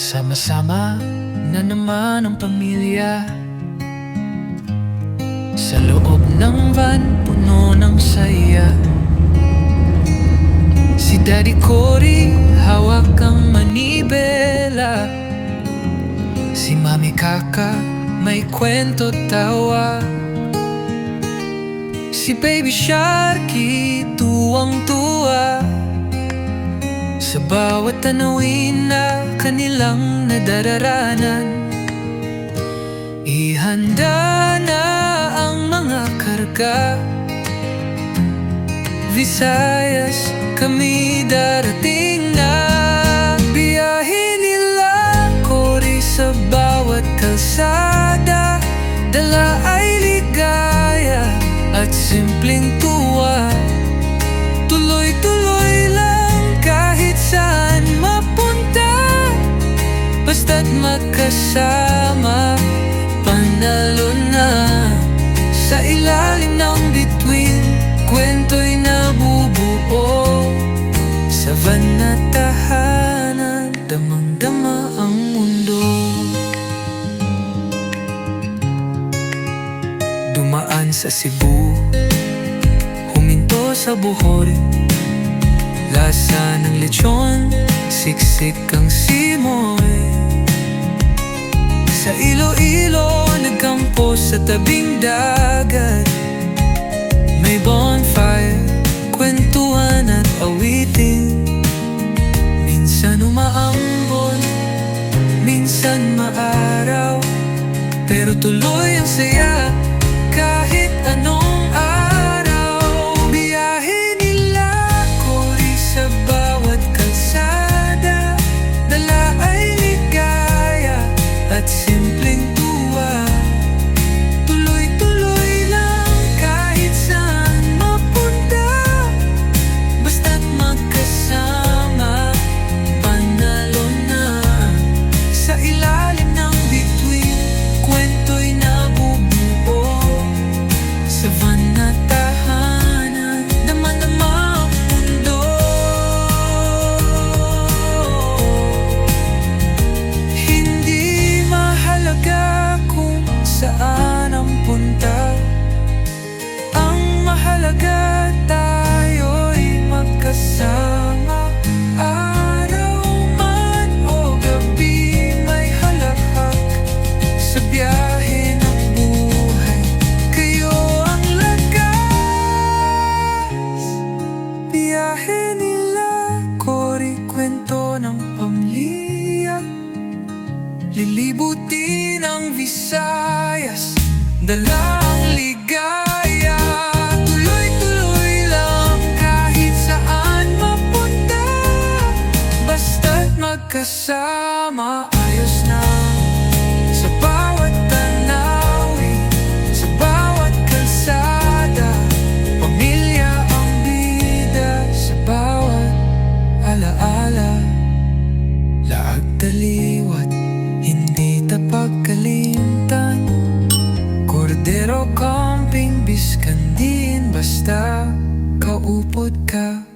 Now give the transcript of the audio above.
Sama-sama na naman ang pamilya sa loob ng van, puno ng saya. Si Daddy Cory, hawak ang manibela. Si Mami Kaka, may kwento tawa. Si Baby Sharky, tuwang-tuwa sa bawat tanawin na kanilang nadararanan. Ihanda na ang mga karga, Visayas, kami darating na. Biyahe nila Cory sa bawat kalsada, dala ay ligaya at simpleng tuwa. Tuloy-tuloy lang kahit saan mapunta, basta't magkasama, panalo na. Sa ilalim ng bituin, kwento'y nabubuo. Sa van na tahanan, damang-dama ang mundo. Dumaan sa Cebu, huminto sa Bohol. Lasa ng lechon, siksik ang simoy. Sa Iloilo, nagkampo sa tabing dagat. May bonfire, kwentuhan at awitin. Minsan umaambon, minsan maaraw, pero tuloy ang saya kahit anong araw. Biyahe nila Cory sa bawat kalsada, dala ay ligaya at simpleng tuwa. Tuloy-tuloy lang kahit saan mapunta, basta't magkasama, panalo na. Sa ilalim ng bituin, kwento'y nabubuo. Sa van na tahanan, dama-dama ang mundo. Hindi mahalaga kung saan ang punta, ang mahalaga tayo'y magkasama. Araw man o gabi, may halakhak sa biyahe ng buhay. Kayo ang lakas. Biyahe nila Cory, kwento ng pamilya. Lilibutin ang Visayas, dala ang ligaya. Tuloy-tuloy lang kahit saan mapunta, basta't magkasama, ayos na. Sa bawat tanawin, sa bawat kalsada, pamilya ang bida. Sa bawat alaala, laag taliwat, hindi tapagkalimtan. Cordero camping, biskandiin, basta kaupod ka.